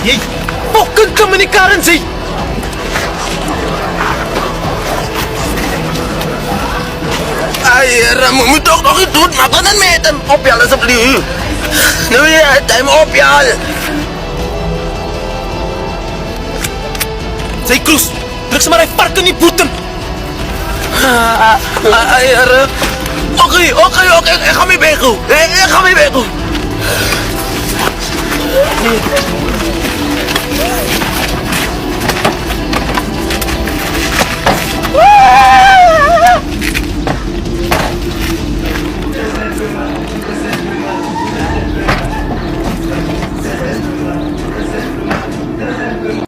Jee, fucking communicatie! moet ook nog iets doen, maar kan het met hem opjalen alsjeblieft. Nu weer het hem opjalen. Zeg, Kroes, druk ze maar even parken in die boeten. Oké, ik ga mee weg. Ik ga mee weg.